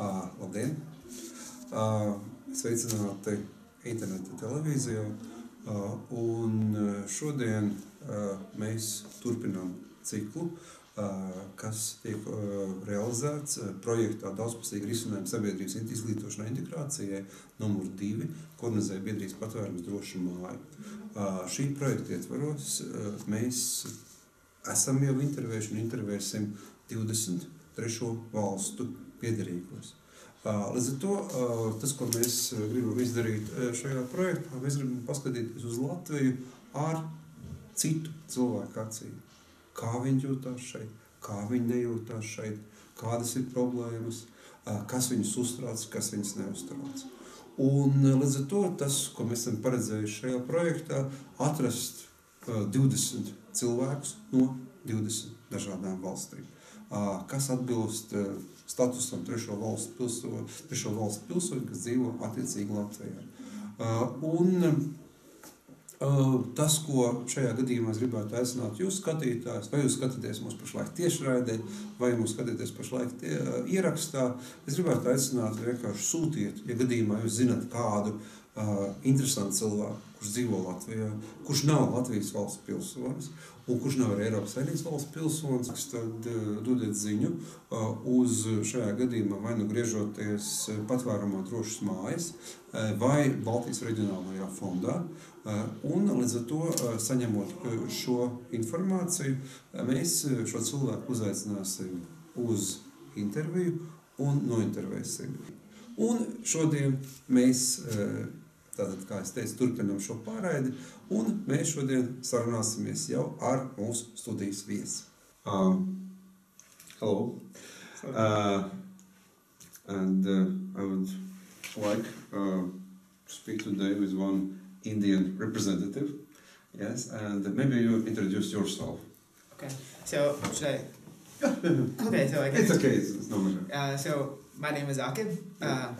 Labdien! Sveicināti interneta televīzijā. Un šodien mēs turpinām ciklu, kas tiek realizēts projektā Daudzpusīgi risinājumi Sabiedrības izglītošanai, integrācijai nr.2, ko organizē biedrības Patvērums, Drošā, māja. Šī projekta ietvaros mēs esam jau intervējuši un intervēsim 20 trešo valstu piederīgos. Līdz ar to, tas, ko mēs gribam izdarīt šajā projektā, mēs gribam paskatīties uz Latviju ar citu cilvēku acīm. Kā viņi jūtās šeit, kā viņi nejūtās šeit, kādas ir problēmas, kas viņus uztrauc, kas viņus neuztrauc. Un līdz ar to tas, ko mēs esam paredzējuši šajā projektā, atrast 20 cilvēkus no 20 dažādām valstīm, kas atbilst statusam trešo valstu pilsoņu, kas dzīvo attiecīgi Latvijā. Tas, ko šajā gadījumā es gribētu aicināt jūs skatītājus, vai jūs skatāties mūs pašlaik tiešraidē, vai mūs skatīties pašlaik ierakstā, es gribētu aicināt vienkārši sūtiet, ja gadījumā jūs zināt kādu interesantu cilvēku, kurš dzīvo Latvijā, kurš nav Latvijas valsts pilsonis un kurš nav Eiropas Savienības valsts pilsonis, tad dodiet ziņu uz šajā gadījumā vai nu griežoties Patvērumā Drošas mājas vai Baltijas reģionālajā fondā. Un līdz ar to, saņemot šo informāciju, mēs šo cilvēku uzaicināsim uz interviju un nointervēsim. Un šodien mēs, tātad, kā es teicu, turpinām šo pārraidi, un mēs šodien sarunāsimies jau ar mūsu studijas viesi. Hello. And I would like to speak today with one Indian representative. Yes, and maybe you introduce yourself. Okay, so should I? Okay, so I can. It's okay, it's no matter. So my name is Akims.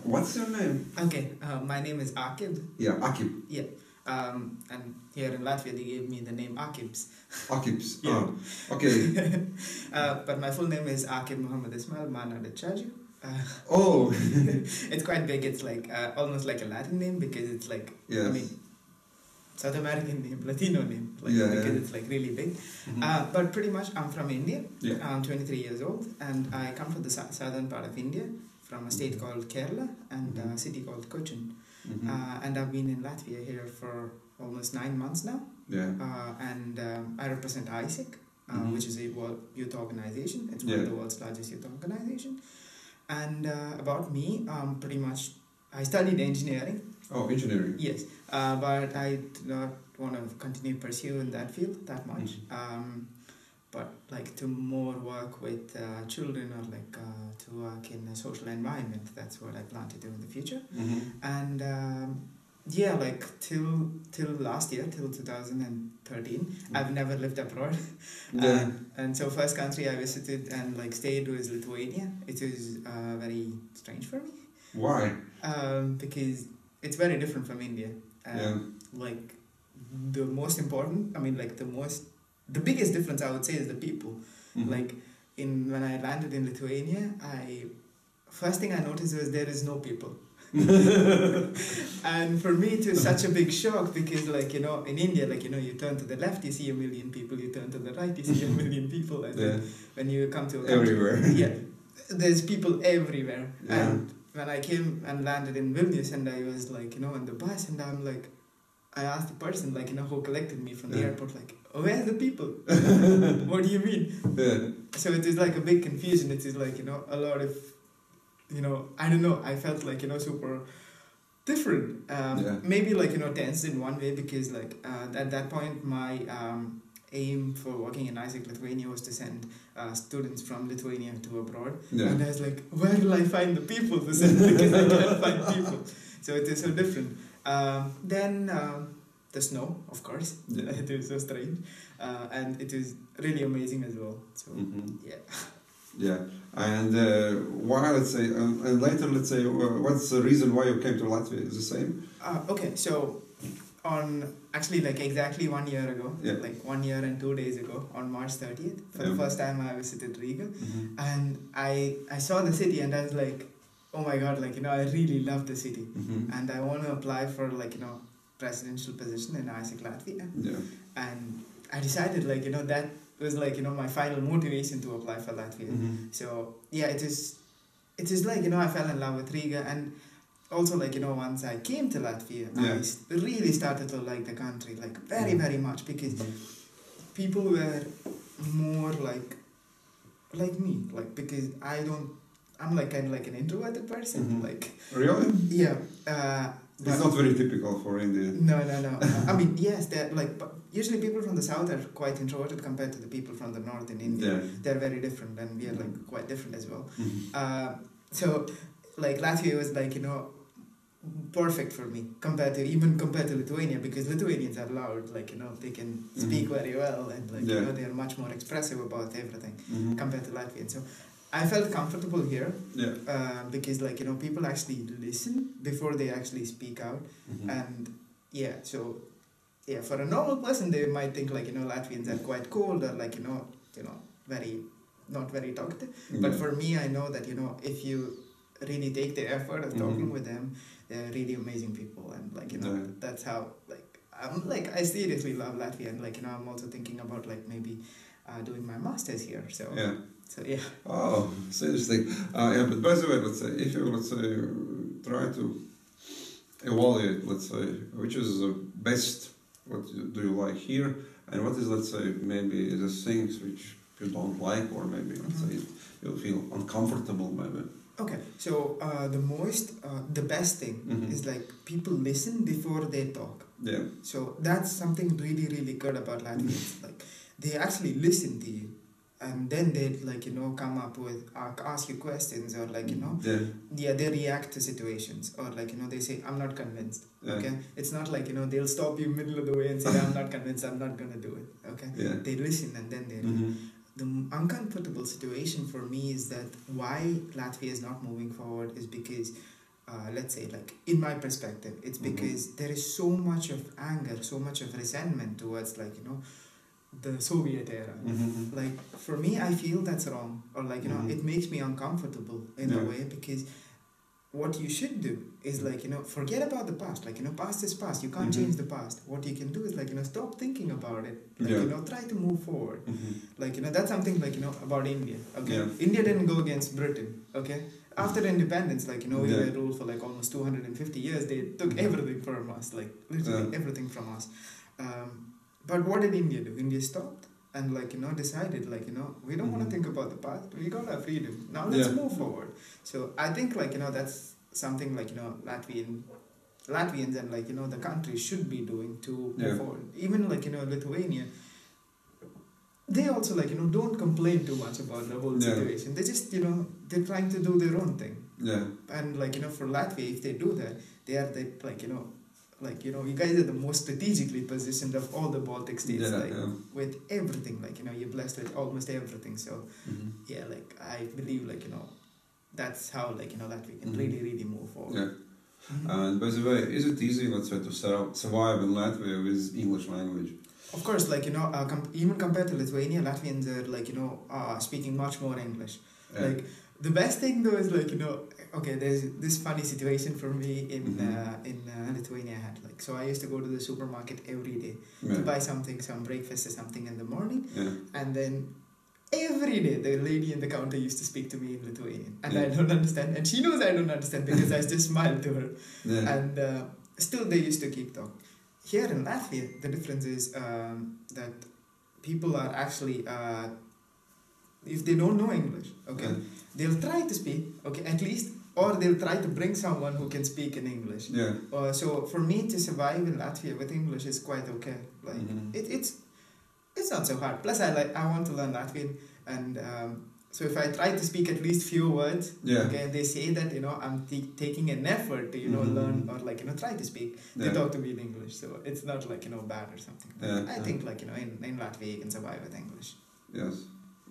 What's your name? Okay, my name is Akims. Yeah, Akim. Yeah. And here in Latvia they gave me the name Akims. Akims. Yeah. Okay. But my full name is Akim Muhammad Ismail Manada Chaju. Oh. It's quite big. It's like almost like a Latin name because it's like, yes. I mean, South American name, Latino name, like, yeah, because yeah. it's like really big. Mm-hmm. But pretty much I'm from India. Yeah. I'm 23 years old and I come from the southern part of India, from a state called Kerala and a city called Cochin. Mm-hmm. And I've been in Latvia here for almost 9 months now. Yeah. And I represent ISIC, which is a youth organization. It's one yeah. of the world's largest youth organization. And about me, pretty much, I studied engineering. Oh, engineering. Yes, but I do not want to continue pursue in that field that much. But like to more work with children or like to work in a social environment. That's what I plan to do in the future. And yeah, like till last year, till 2013, I've never lived abroad. Yeah. And so first country I visited and like stayed was Lithuania. It was very strange for me. Why? Because it's very different from India. Yeah. Like the most important, I mean like the biggest difference I would say is the people. Like when I landed in Lithuania, first thing I noticed was there is no people. And for me it was such a big shock because like, you know, in India, like, you know, you turn to the left, you see 1 million people, you turn to the right, you see 1 million people. And then when you come to a country, everywhere. Yeah, there's people everywhere. Yeah. And when I came and landed in Vilnius and I was like, you know, on the bus and I'm like, I asked the person, like, you know, who collected me from the airport, like, oh, where's the people? What do you mean? Yeah. So it is like a big confusion. It is like, you know, a lot of, you know, I don't know, I felt like, you know, super different. Maybe like, you know, tense in one way because like at that point my aim for working in ISIC Lithuania was to send students from Lithuania to abroad. Yeah. And I was like, where will I find the people to send because I can't find people. So it is so different. Then the snow, of course. Yeah. It was so strange. And it was really amazing as well. So, yeah. Yeah. And why, let's say, and later, let's say, what's the reason why you came to Latvia? Is the same? Okay, so on actually like exactly 1 year ago, like 1 year and 2 days ago, on March 30th, for the first time I visited Riga, and I saw the city and I was like, oh my God, like, I really love the city. Mm-hmm. And I want to apply for, like, presidential position in Latvia. Yeah. And I decided, like, that was, like, my final motivation to apply for Latvia. Mm-hmm. So, yeah, it is like, I fell in love with Riga. And also, like, once I came to Latvia, I really started to like the country, like, very, very much. Because people were more like me. Like, because I'm like kind of like an introverted person. Mm-hmm. Like, really? Yeah. It's not very typical for India. No. I mean, yes, they're like, but usually people from the south are quite introverted compared to the people from the north in India. Yeah. They're very different, and we are like quite different as well. Mm-hmm. So, like, Latvia was like, perfect for me compared to Lithuania, because Lithuanians are loud, like, they can speak very well, and like, they are much more expressive about everything compared to Latvians. So I felt comfortable here because, like, people actually listen before they actually speak out. And so for a normal person they might think, like, Latvians are quite cold, or like, very not very talkative. But for me, I know that, if you really take the effort of talking with them, they're really amazing people. And like, that's how, like, I seriously love Latvia. And like, I'm also thinking about, like, maybe doing my master's here. So yeah. Oh, it's interesting. But by the way, let's say, if you, try to evaluate, which is the best, what do you like here, and what is, maybe the things which you don't like, or maybe, you feel uncomfortable, maybe. Okay, so the best thing is, like, people listen before they talk. Yeah. So that's something really, really good about Latvians. Like, they actually listen to you, and then they, like, come up with, ask you questions, or like, they react to situations, or like, they say, I'm not convinced. Okay, it's not like, they'll stop you middle of the way and say, I'm not convinced, I'm not gonna do it. Okay, they listen, and then they the uncomfortable situation for me is that why Latvia is not moving forward is because, let's say, like, in my perspective, it's because there is so much of anger, so much of resentment towards, like, the Soviet era. Like, for me, I feel that's wrong, or like, it makes me uncomfortable in a way, because what you should do is, like, forget about the past. Like, past is past. You can't change the past. What you can do is, like, stop thinking about it. Like, try to move forward. Like, that's something, like, about India. Okay, India didn't go against Britain. Okay, after independence, like, we were ruled for like almost 250 years. They took everything from us, like, literally everything from us. But what did India do? India stopped and, like, decided, like, we don't want to think about the past. We got our freedom. Now let's move forward. So I think, like, that's something, like, Latvians and, like, the country should be doing to move forward. Even, like, Lithuania, they also, like, don't complain too much about the whole situation. They just, they're trying to do their own thing. Yeah. And, like, for Latvia, if they do that, they are the, like, you guys are the most strategically positioned of all the Baltic states, with everything, like, you're blessed with almost everything. So, like, I believe, like, that's how, like, Latvia can really, really move forward. Yeah. And by the way, is it easy, let's say, to survive in Latvia with English language? Of course, like, even compared to Lithuania, Latvians are, like, speaking much more English. Yeah. Like, the best thing though is, like, okay, there's this funny situation for me in Lithuania. I had, like, so I used to go to the supermarket every day to buy some breakfast or something in the morning, and then every day the lady in the counter used to speak to me in Lithuanian, and I don't understand, and she knows I don't understand because I just smiled to her, and still they used to keep talking. Here in Latvia, the difference is that people are actually, if they don't know English, they'll try to speak, at least, or they'll try to bring someone who can speak in English. So for me to survive in Latvia with English is quite okay. Like, it's not so hard. Plus, I want to learn Latvian, and so if I try to speak at least few words, they say that, I'm taking an effort to, learn, or, like, try to speak. They talk to me in English, so it's not, like, bad or something. I think, like, in Latvia you can survive with English. Yes.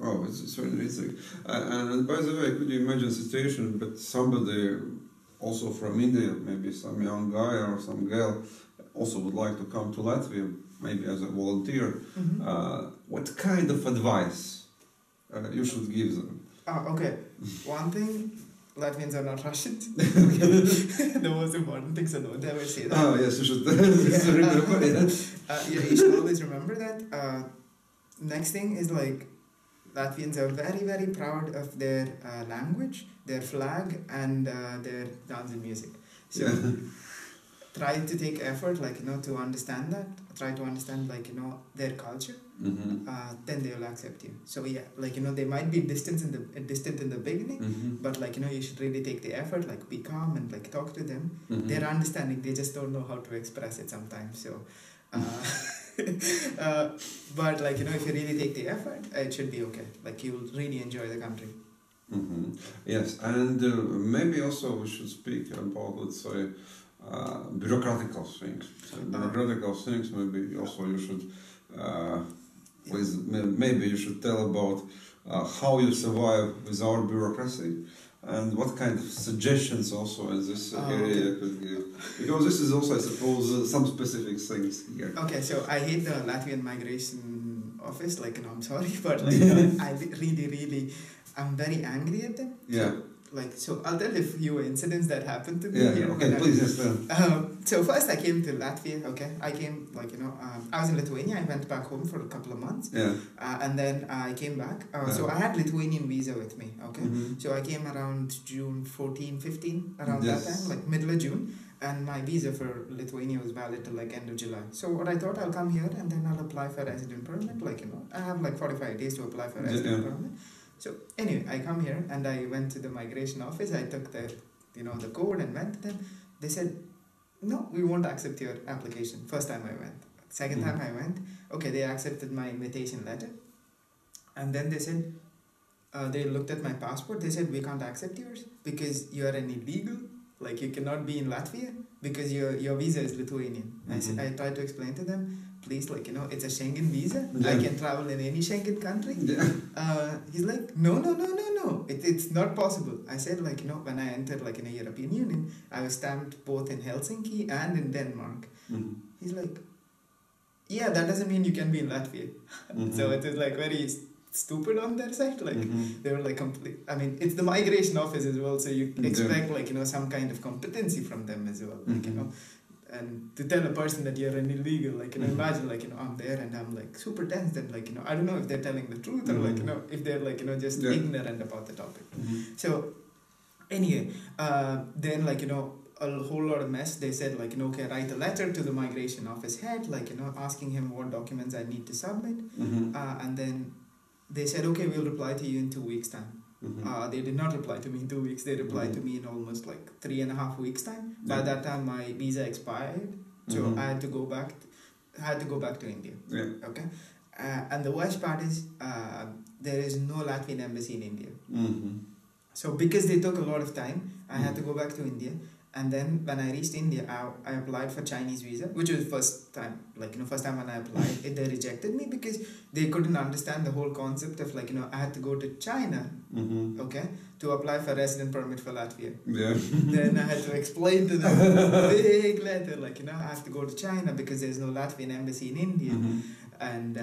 Oh, it's very interesting. And by the way, could you imagine a situation, but somebody also from India, maybe some young guy or some girl, also would like to come to Latvia, maybe as a volunteer. What kind of advice you should give them? Okay. One thing, Latvians are not Russians. The most important thing, so don't ever say that. Oh, yes, you should remember that. You should always remember that. Next thing is like, Latvians are very, very proud of their language, their flag, and their dance and music. So try to take effort, like, to understand that. Try to understand, like, their culture. Then they will accept you. So yeah, like, they might be distant in the beginning, but like, you should really take the effort, like, be calm and like talk to them. They're understanding. They just don't know how to express it sometimes. So. But like, if you really take the effort, it should be okay. Like, you will really enjoy the country. Yes, and maybe also we should speak about, let's say, bureaucratical things. So bureaucratical things, maybe also you should, maybe you should tell about how you survive with our bureaucracy. And what kind of suggestions also in this area could give? Because this is also, I suppose, some specific things here. Okay, so I hate the Latvian migration office. Like, I'm sorry, but like, I really, I'm very angry at them. Yeah. So I'll tell you a few incidents that happened to me. Yeah. Okay, please. Yes. So first I came to Latvia. Okay, I came I was in Lithuania. I went back home for a couple of months. Yeah. And then I came back. So I had Lithuanian visa with me. Okay. So I came around June 14, 15, around that time, like middle of June. And my visa for Lithuania was valid till like end of July. So what I thought, I'll come here and then I'll apply for resident permit. Like, I have like 45 days to apply for resident permit. So anyway, I come here and I went to the migration office. I took the, the code and went to them. They said, no, we won't accept your application. First time I went. Second time I went, okay, they accepted my invitation letter. And then they said, they looked at my passport. They said, we can't accept yours because you are an illegal. Like, you cannot be in Latvia because your visa is Lithuanian. I tried to explain to them, please, like, it's a Schengen visa. I can travel in any Schengen country. He's like, no. It's not possible. I said, like, when I entered, like, in a European Union, I was stamped both in Helsinki and in Denmark. He's like, yeah, that doesn't mean you can be in Latvia. So it was, like, very stupid on their side. Like, they were, like, I mean, it's the migration office as well, so you expect, like, some kind of competency from them as well. Like, and to tell a person that you're an illegal, like, imagine, like, I'm there and I'm, like, super tense and, like, I don't know if they're telling the truth or, like, if they're, like, just ignorant about the topic. So, anyway, then, like, a whole lot of mess. They said, like, okay, write a letter to the migration office head, like, asking him what documents I need to submit. And then they said, okay, we'll reply to you in 2 weeks' time. They did not reply to me in 2 weeks. They replied to me in almost like 3.5 weeks' time. By that time, my visa expired, so I had to go back. To India. Okay, and the worst part is there is no Latvian embassy in India. So because they took a lot of time, I had to go back to India. And then when I reached India, I applied for Chinese visa, which was first time when I applied, they rejected me because they couldn't understand the whole concept of, like, I had to go to China, okay, to apply for resident permit for Latvia. Then I had to explain to them big letter, like, I have to go to China because there's no Latvian embassy in India. And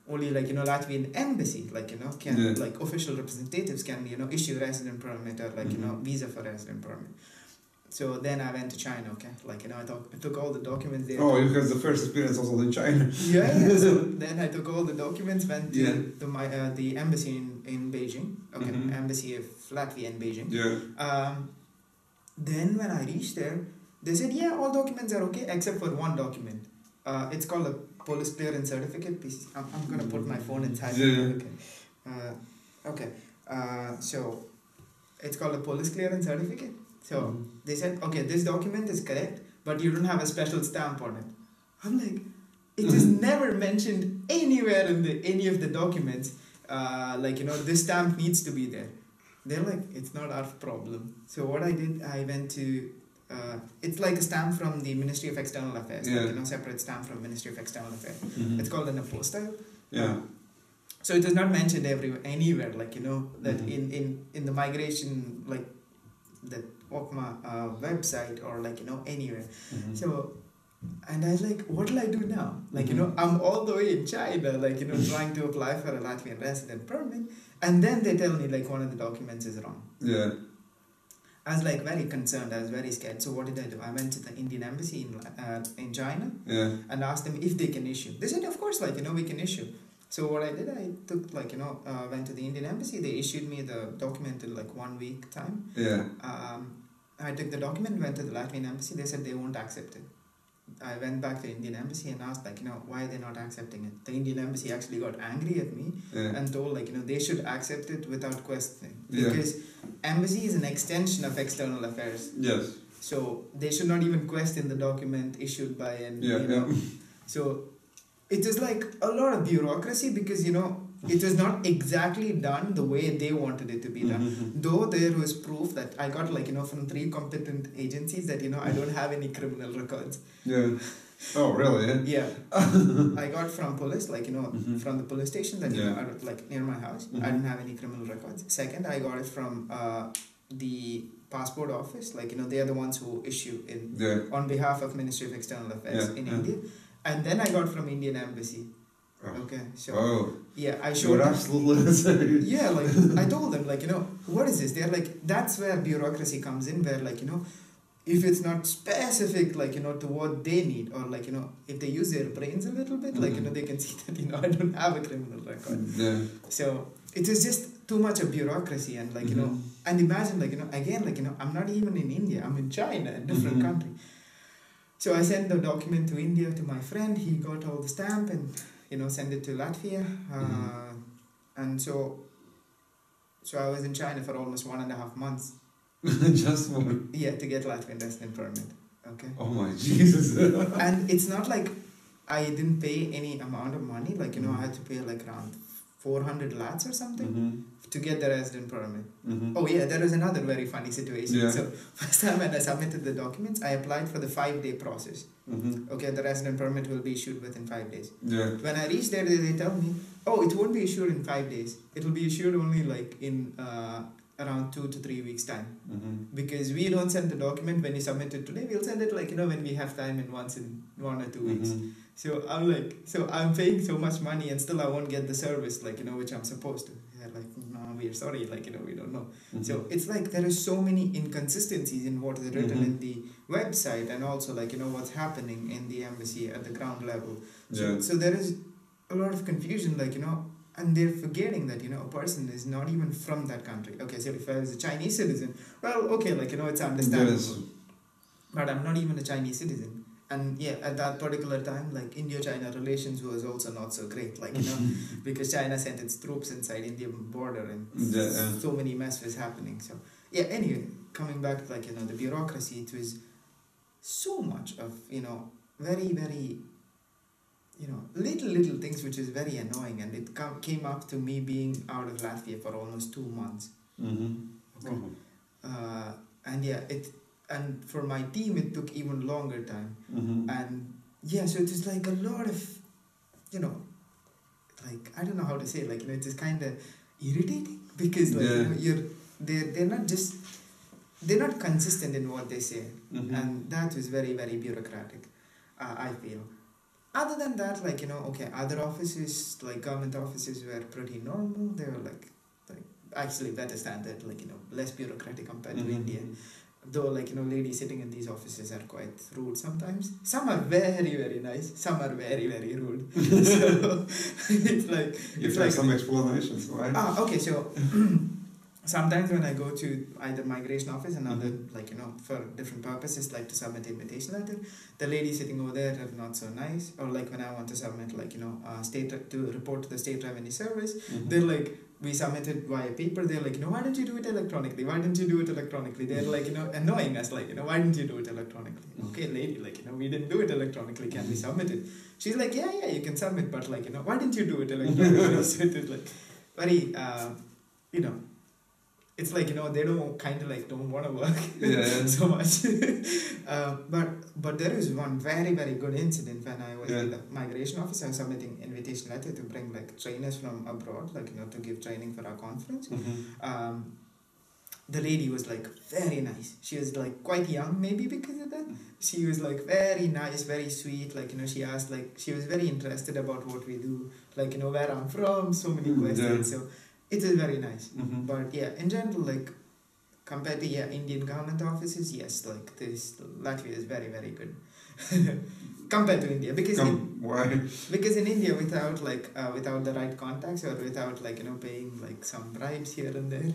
only, like, Latvian embassy, like, can, like, official representatives can, issue resident permit or, like, visa for resident permit. So then I went to China, okay? Like, I took all the documents there. Oh, you had the first experience also in China. Yeah. So then I took all the documents, went to the embassy in Beijing, okay? Embassy of Latvia in Beijing. Then when I reached there, they said, yeah, all documents are okay except for one document. It's called a police clearance certificate. I'm going to put my phone inside. Okay. So it's called a police clearance certificate. So they said, okay, this document is correct, but you don't have a special stamp on it. I'm like, it is never mentioned anywhere in any of the documents. Like, this stamp needs to be there. They're like, it's not our problem. So what I did, I went to, it's like a stamp from the Ministry of External Affairs, like, separate stamp from Ministry of External Affairs. It's called an apostille. So it is not mentioned anywhere, like, that in the migration, like, the OCMA website or, like, anywhere. So, and I was like, what will I do now? Like, I'm all the way in China, like, trying to apply for a Latvian resident permit. And then they tell me, like, one of the documents is wrong. I was like very concerned. I was very scared. So what did I do? I went to the Indian embassy in China and asked them if they can issue. They said, of course, like, we can issue. So what I did, I took, like, went to the Indian embassy. They issued me the document in like 1 week time. Yeah. I took the document, went to the Latvian embassy. They said they won't accept it. I went back to the Indian embassy and asked, like, why they're not accepting it. The Indian embassy actually got angry at me and told, like, they should accept it without questioning. Because embassy is an extension of external affairs. Yes. So they should not even question the document issued by an, So it is like a lot of bureaucracy because, it was not exactly done the way they wanted it to be done. Though there was proof that I got, like, from 3 competent agencies that, I don't have any criminal records. Yeah. Oh, really? Yeah. I got from police, like, from the police station that, like, near my house. I didn't have any criminal records. Second, I got it from the passport office. Like, they are the ones who issue on behalf of Ministry of External Affairs in India. And then I got from Indian embassy. Okay, so I showed them. Absolutely. Yeah, like I told them, like, what is this? They're like, that's where bureaucracy comes in, where, like, if it's not specific, like, to what they need, or, like, if they use their brains a little bit, like, they can see that, I don't have a criminal record. Yeah. So it is just too much of bureaucracy, and, like, and imagine, like, again, like, I'm not even in India, I'm in China, a different country. So I sent the document to India to my friend, he got all the stamp and, send it to Latvia. And so I was in China for almost 1.5 months. Just one? Yeah, to get Latvian resident permit. Okay. Oh my Jesus. And it's not like I didn't pay any amount of money. Like, I had to pay like around 400 lats or something to get the resident permit. Oh yeah, there was another very funny situation. Yeah. So first time when I submitted the documents, I applied for the 5-day process. Okay, the resident permit will be issued within 5 days. Yeah. When I reached there, they tell me, oh, it won't be issued in 5 days. It will be issued only like in around 2 to 3 weeks time. Because we don't send the document when you submit it today. We'll send it like, when we have time in 1 or 2 weeks. So I'm like, so I'm paying so much money and still I won't get the service, like, which I'm supposed to. They're like, no, we're sorry, like, we don't know. So it's like there are so many inconsistencies in what is written in the website and also, like, what's happening in the embassy at the ground level. So there is a lot of confusion, like, and they're forgetting that, a person is not even from that country. Okay, so if I was a Chinese citizen, well, okay, like, it's understandable. Yes. But I'm not even a Chinese citizen. And yeah, at that particular time, like, India-China relations was also not so great, like, because China sent its troops inside Indian border and so many mess was happening. So yeah, anyway, coming back to, like, the bureaucracy, it was so much of, very, very, little things which is very annoying, and it came up to me being out of Latvia for almost 2 months. Okay. And yeah, and for my team it took even longer time. And yeah, so it was like a lot of, like, I don't know how to say, like, it is kind of irritating because, like, they're not consistent in what they say. And that was very, very bureaucratic, I feel. Other than that, like, okay, other offices, like government offices, were pretty normal. They were like actually better standard, like, less bureaucratic compared to India. Though, like, ladies sitting in these offices are quite rude sometimes. Some are very, very nice. Some are very, very rude. So it's like... You've like some explanations, right? Okay, so sometimes when I go to either migration office and other, like, for different purposes, like to submit invitation letter, the ladies sitting over there are not so nice. Or, like, when I want to submit, like, to report to the State Revenue Service, they're like, we submitted via paper, they're like, why don't you do it electronically? Why don't you do it electronically? They're like, annoying us, like, why didn't you do it electronically? Okay, lady, like, we didn't do it electronically, can we submit it? She's like, yeah, you can submit, but, like, why didn't you do it electronically? So it is, like, very, it's like, they don't want to work so much. But there is one very, very good incident when I was in the migration office. I was submitting invitation letter to bring, like, trainers from abroad, like, to give training for our conference. The lady was, like, very nice. She was, like, quite young, maybe because of that. She was, like, very nice, very sweet. Like, she asked, like, she was very interested about what we do, like, where I'm from, so many questions. So it is very nice. But yeah, in general, like, compared to Indian government offices, yes, like this Latvia is very, very good compared to India, because why? Because in India, without the right contacts, or without paying like some bribes here and there,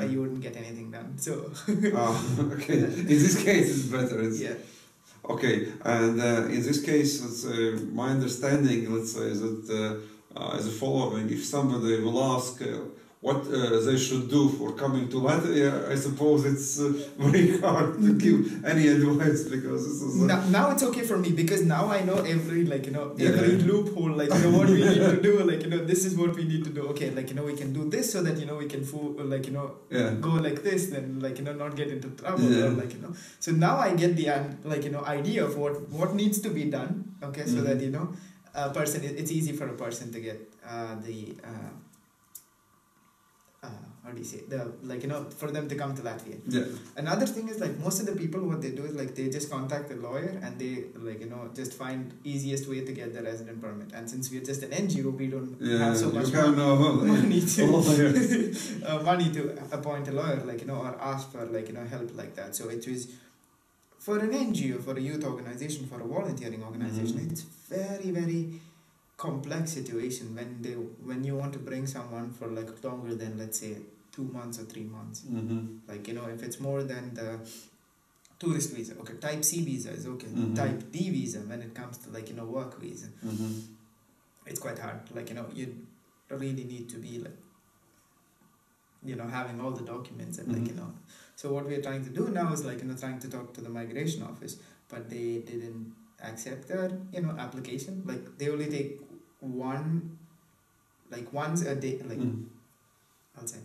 you wouldn't get anything done. So okay, in this case it's better. Okay, and in this case, my understanding, let's say, is that as the following: if somebody will ask what they should do for coming to Latvia, I suppose it's very hard to give any advice, because this is now it's okay for me, because now I know every every loophole, what we need to do, this is what we need to do. Okay, we can do this so that we can go like this, then not get into trouble, or So now I get the idea of what needs to be done. Okay, so that a person, it's easy for a person to get how do you say, for them to come to Latvia. Another thing is most of the people, what they do is they just contact a lawyer, and they just find easiest way to get the resident permit. And since we're just an NGO, we don't have so much money to appoint a lawyer, or ask for help like that. So it was for an NGO, for a youth organization, for a volunteering organization, it's very, very complex situation when you want to bring someone for longer than, let's say, 2 months or 3 months. If it's more than the tourist visa, okay, type C visa is okay. Type D visa, when it comes to work visa, it's quite hard. You really need to be having all the documents, and So what we're trying to do now is trying to talk to the migration office, but they didn't accept our application. They only take once a day, I'll say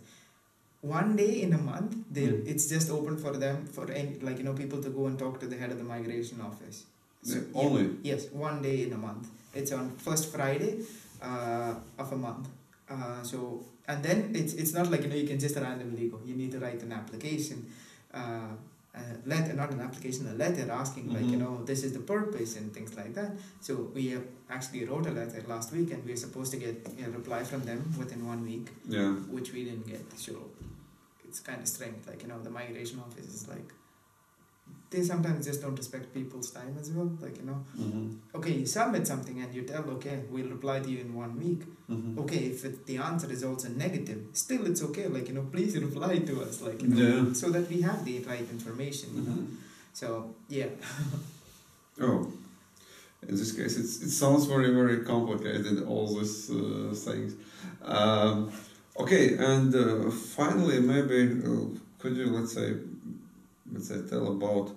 1 day in a month. It's just open for them, for people to go and talk to the head of the migration office. So only? Yes, 1 day in a month. It's on first Friday of a month. And then it's not you can just randomly go. You need to write an application, not an application, a letter asking this is the purpose and things like that. So we actually wrote a letter last week, and we were supposed to get a reply from them within 1 week, which we didn't get. So it's kind of strange, the migration office is they sometimes just don't respect people's time as well. Okay, you submit something and you tell, okay, we'll reply to you in 1 week. Okay, if the answer is also negative, still it's okay. Please reply to us, so that we have the right information. So in this case, it sounds very, very complicated, all these things. Okay, and finally, maybe could you let's say tell about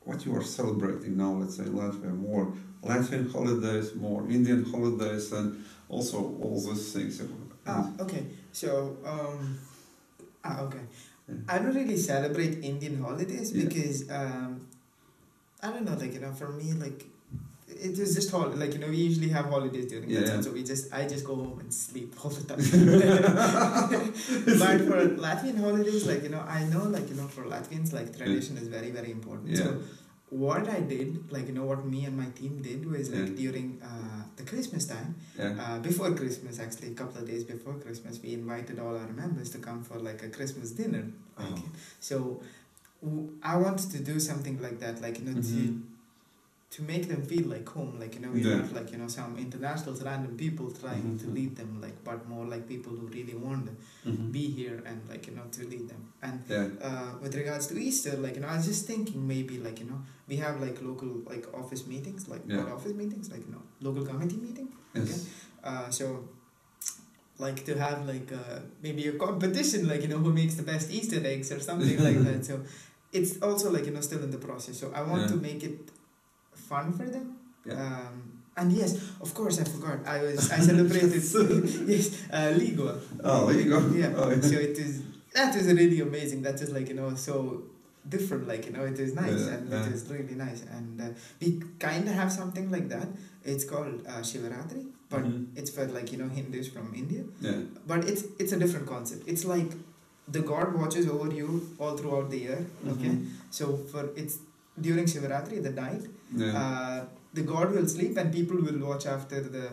what you are celebrating now, let's say in Latvia, more Latvian holidays, more Indian holidays, and also all those things. Okay. So, okay. I don't really celebrate Indian holidays because, I don't know, for me, it was just we usually have holidays during that time, so I just go home and sleep all the time. But for Latvian holidays, I know, for Latvians, tradition is very, very important. So what I did, what me and my team did was during the Christmas time, before Christmas, actually a couple of days before Christmas, we invited all our members to come for a Christmas dinner. So I wanted to do something like that, to make them feel like home, we're not some international random people trying to lead them, but more people who really want to be here and to lead them. And with regards to Easter, I was just thinking maybe we have local office meetings, not office meetings, local committee meeting. So to have maybe a competition, who makes the best Easter eggs or something like that. So it's also still in the process. So I want to make it fun for them. And yes, of course, I forgot. I celebrated Ligo. Oh, Ligo. So that was really amazing. That was so different. It is nice and it is really nice. And we kind of have something like that. It's called Shivaratri, but it's for Hindus from India. But it's a different concept. It's the god watches over you all throughout the year. Okay, so it's during Shivaratri, the night, the god will sleep and people will watch after the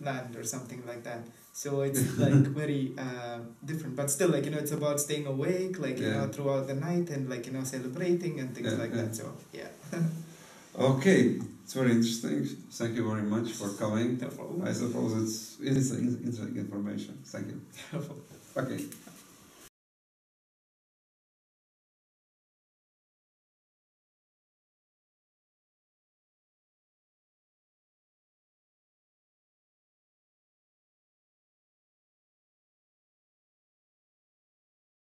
land or something like that. So it's like very different, but still, like, you know, it's about staying awake, like, you know, throughout the night, and, like, you know, celebrating and things like that. So yeah. Okay, it's very interesting. Thank you very much for coming. No problem. I suppose it's interesting information. Thank you. No problem. Okay.